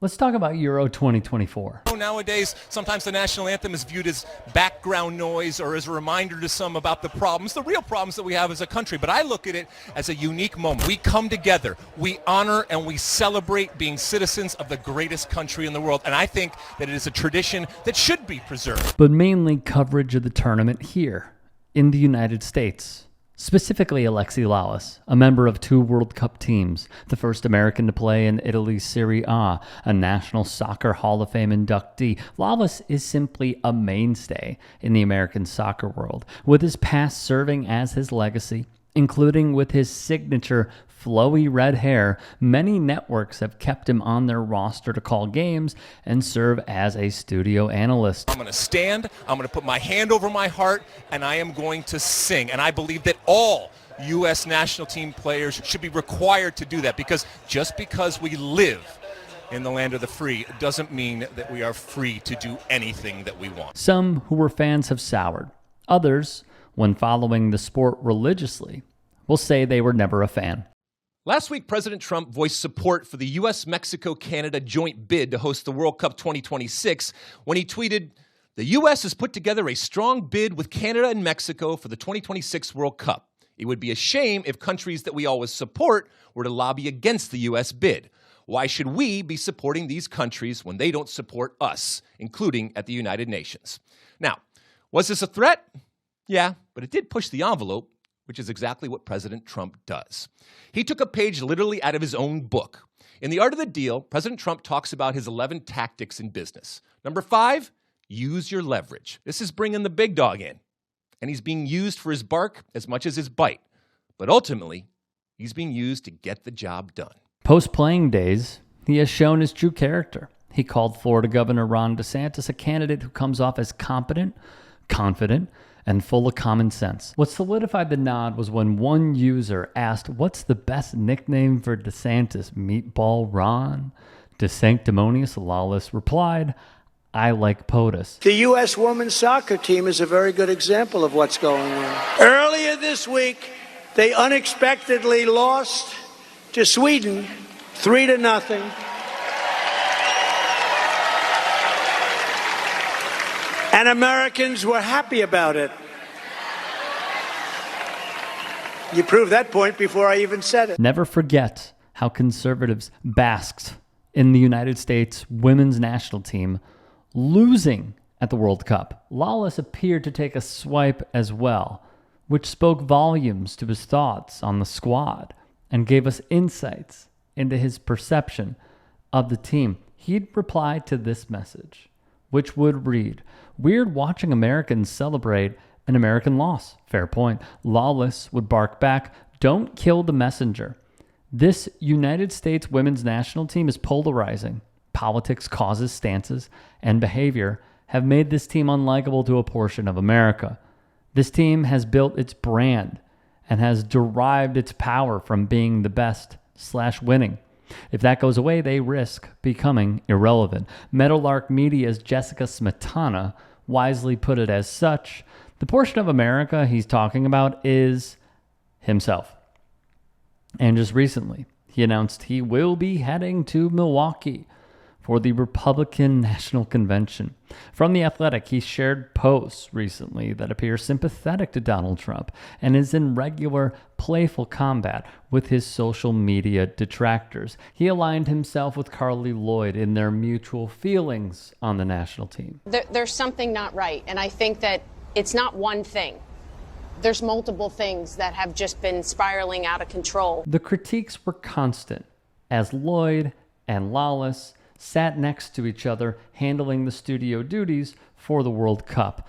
Let's talk about Euro 2024. Nowadays, sometimes the national anthem is viewed as background noise or as a reminder to some about the problems, the real problems that we have as a country. But I look at it as a unique moment. We come together, we honor and we celebrate being citizens of the greatest country in the world. And I think that it is a tradition that should be preserved. But mainly coverage of the tournament here in the United States. Specifically Alexi Lalas, a member of 2 World Cup teams, the first American to play in Italy's Serie A, a National Soccer Hall of Fame inductee. Lalas is simply a mainstay in the American soccer world, with his past serving as his legacy, including with his signature flowy red hair. Many networks have kept him on their roster to call games and serve as a studio analyst. I'm going to stand, I'm going to put my hand over my heart, and I am going to sing. And I believe that all U.S. national team players should be required to do that, because just because we live in the land of the free doesn't mean that we are free to do anything that we want. Some who were fans have soured. Others, when following the sport religiously, will say they were never a fan. Last week, President Trump voiced support for the U.S.-Mexico-Canada joint bid to host the World Cup 2026 when he tweeted, "The U.S. has put together a strong bid with Canada and Mexico for the 2026 World Cup. It would be a shame if countries that we always support were to lobby against the U.S. bid. Why should we be supporting these countries when they don't support us, including at the United Nations?" Now, was this a threat? Yeah, but it did push the envelope, which is exactly what President Trump does. He took a page literally out of his own book. In The Art of the Deal, President Trump talks about his 11 tactics in business. Number 5, use your leverage. This is bringing the big dog in, and he's being used for his bark as much as his bite. But ultimately, he's being used to get the job done. Post-playing days, he has shown his true character. He called Florida Governor Ron DeSantis a candidate who comes off as competent, confident, and full of common sense. What solidified the nod was when one user asked, "What's the best nickname for DeSantis? Meatball Ron?" DeSanctimonious Lawless replied, "I like POTUS." The U.S. women's soccer team is a very good example of what's going on. Earlier this week, they unexpectedly lost to Sweden 3-0. And Americans were happy about it. You proved that point before I even said it. Never forget how conservatives basked in the United States women's national team losing at the World Cup. Lawless appeared to take a swipe as well, which spoke volumes to his thoughts on the squad and gave us insights into his perception of the team. He'd reply to this message, which would read, "Weird watching Americans celebrate an American loss." Fair point. Lawless would bark back, "Don't kill the messenger. This United States women's national team is polarizing. Politics, causes, stances, and behavior have made this team unlikable to a portion of America. This team has built its brand and has derived its power from being the best/winning. If that goes away, they risk becoming irrelevant." Meadowlark Media's Jessica Smatana wisely put it as such. The portion of America he's talking about is himself. And just recently, he announced he will be heading to Milwaukee for the Republican National Convention. From The Athletic, he shared posts recently that appear sympathetic to Donald Trump and is in regular playful combat with his social media detractors. He aligned himself with Carly Lloyd in their mutual feelings on the national team. There's something not right, and I think that it's not one thing. There's multiple things that have just been spiraling out of control. The critiques were constant as Lloyd and Lawless sat next to each other handling the studio duties for the World Cup.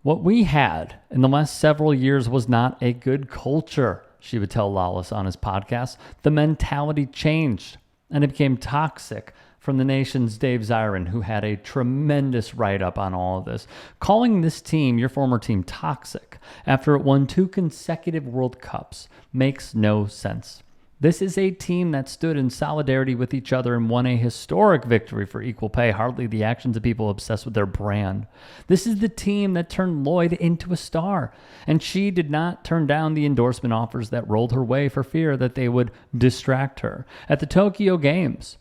"What we had in the last several years was not a good culture," she would tell Lawless on his podcast. "The mentality changed and it became toxic." From the Nation's Dave Zirin, who had a tremendous write-up on all of this, calling this team, your former team, toxic after it won 2 consecutive World Cups makes no sense. This is a team that stood in solidarity with each other and won a historic victory for equal pay, hardly the actions of people obsessed with their brand. This is the team that turned Lloyd into a star, and she did not turn down the endorsement offers that rolled her way for fear that they would distract her. At the Tokyo Games,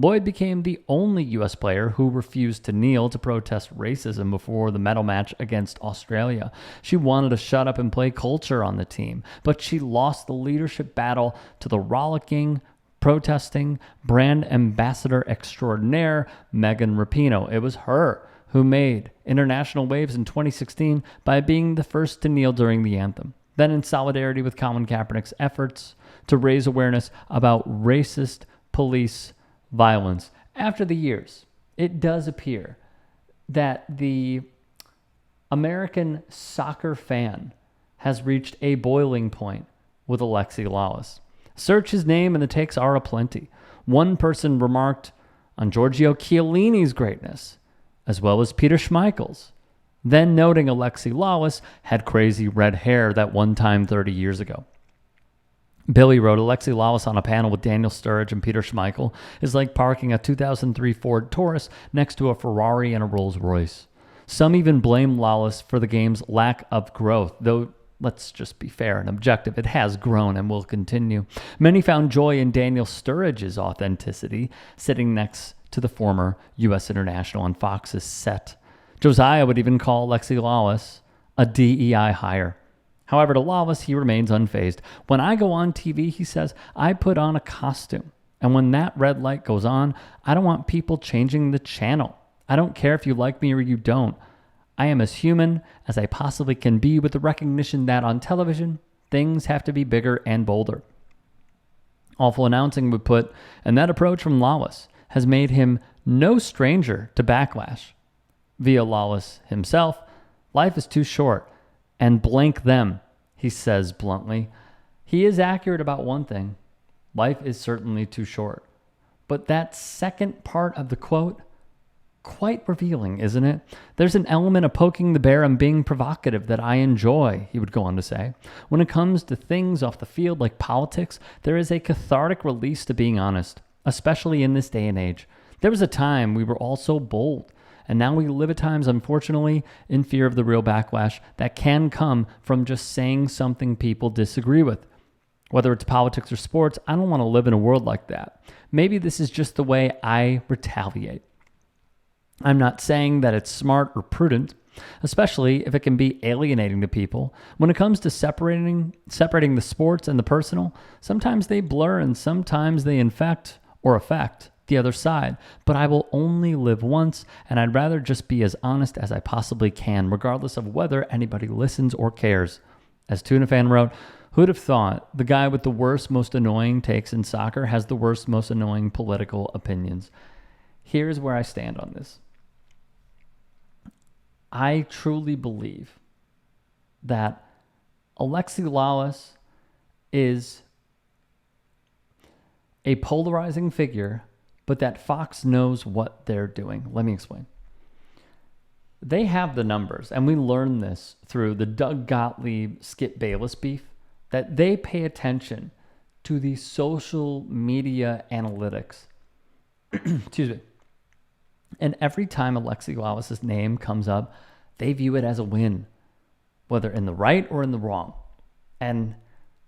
Lloyd became the only U.S. player who refused to kneel to protest racism before the medal match against Australia. She wanted a shut up and play culture on the team, but she lost the leadership battle to the rollicking, protesting brand ambassador extraordinaire, Megan Rapinoe. It was her who made international waves in 2016 by being the first to kneel during the anthem. Then, in solidarity with Colin Kaepernick's efforts to raise awareness about racist police violence. After the years, it does appear that the American soccer fan has reached a boiling point with Alexi Lawless. Search his name and the takes are aplenty. One person remarked on Giorgio Chiellini's greatness, as well as Peter Schmeichel's, then noting Alexi Lawless had crazy red hair that one time 30 years ago. Billy wrote, Alexi Lawless on a panel with Daniel Sturridge and Peter Schmeichel is like parking a 2003 Ford Taurus next to a Ferrari and a Rolls Royce. Some even blame Lawless for the game's lack of growth, though let's just be fair and objective. It has grown and will continue. Many found joy in Daniel Sturridge's authenticity, sitting next to the former U.S. international on Fox's set. Josiah would even call Alexi Lawless a DEI hire. However, to Lawless, he remains unfazed. When I go on TV, he says, I put on a costume. And when that red light goes on, I don't want people changing the channel. I don't care if you like me or you don't. I am as human as I possibly can be, with the recognition that on television, things have to be bigger and bolder. Awful announcing would put, and that approach from Lawless has made him no stranger to backlash. Via Lawless himself, life is too short. And blank them, he says bluntly. He is accurate about one thing. Life is certainly too short. But that second part of the quote, quite revealing, isn't it? There's an element of poking the bear and being provocative that I enjoy, he would go on to say. When it comes to things off the field like politics, there is a cathartic release to being honest, especially in this day and age. There was a time we were all so bold. And now we live at times, unfortunately, in fear of the real backlash that can come from just saying something people disagree with. Whether it's politics or sports, I don't want to live in a world like that. Maybe this is just the way I retaliate. I'm not saying that it's smart or prudent, especially if it can be alienating to people. When it comes to separating the sports and the personal, sometimes they blur and sometimes they infect or affect the other side, but I will only live once, and I'd rather just be as honest as I possibly can, regardless of whether anybody listens or cares. As Tuna Fan wrote, who'd have thought the guy with the worst, most annoying takes in soccer has the worst, most annoying political opinions? Here's where I stand on this. I truly believe that Alexi Lawless is a polarizing figure, but that Fox knows what they're doing. Let me explain. They have the numbers, and we learned this through the Doug Gottlieb, Skip Bayless beef, that they pay attention to the social media analytics. Excuse me. And every time Alexi Lawless' name comes up, they view it as a win, whether in the right or in the wrong. And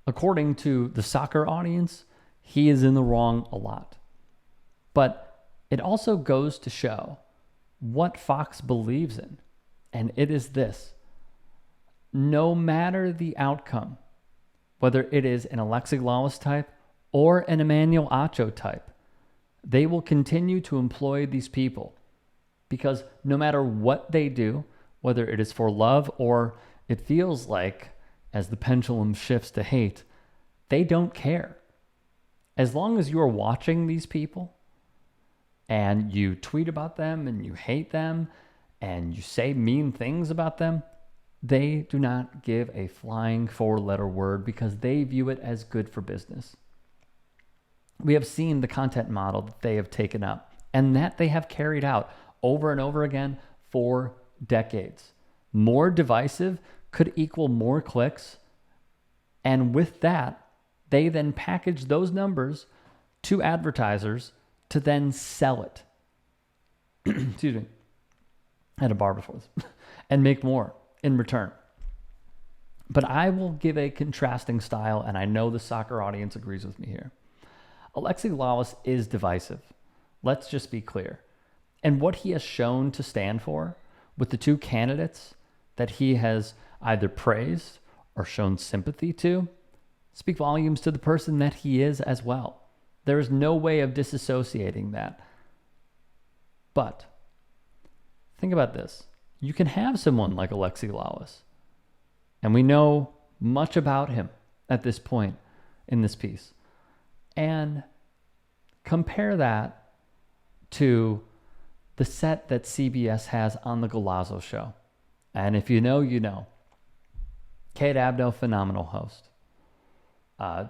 according to the soccer audience, he is in the wrong a lot. But it also goes to show what Fox believes in. And it is this. No matter the outcome, whether it is an Alexi Lawless type or an Emmanuel Acho type, they will continue to employ these people because no matter what they do, whether it is for love or it feels like, as the pendulum shifts to hate, they don't care. As long as you are watching these people and you tweet about them and you hate them and you say mean things about them, they do not give a flying four-letter word because they view it as good for business. We have seen the content model that they have taken up and that they have carried out over and over again for decades. More divisive could equal more clicks. And with that, they then package those numbers to advertisers to then sell it. Excuse me. I had a bar before this. And make more in return. But I will give a contrasting style, and I know the soccer audience agrees with me here. Alexi Lawless is divisive. Let's just be clear. And what he has shown to stand for with the two candidates that he has either praised or shown sympathy to speak volumes to the person that he is as well. There is no way of disassociating that. But think about this. You can have someone like Alexi Lawless, and we know much about him at this point in this piece, and compare that to the set that CBS has on the Galazzo show. And if you know, you know. Kate Abdo, phenomenal host.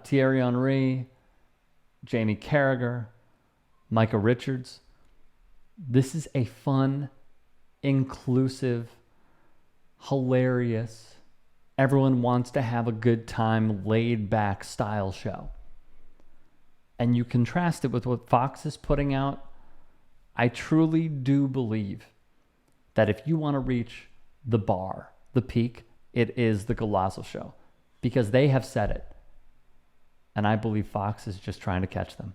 Thierry Henry, Jamie Carragher, Micah Richards. This is a fun, inclusive, hilarious, everyone wants to have a good time, laid back style show. And you contrast it with what Fox is putting out. I truly do believe that if you want to reach the bar, the peak, it is the Galazzo show, because they have said it. And I believe Fox is just trying to catch them.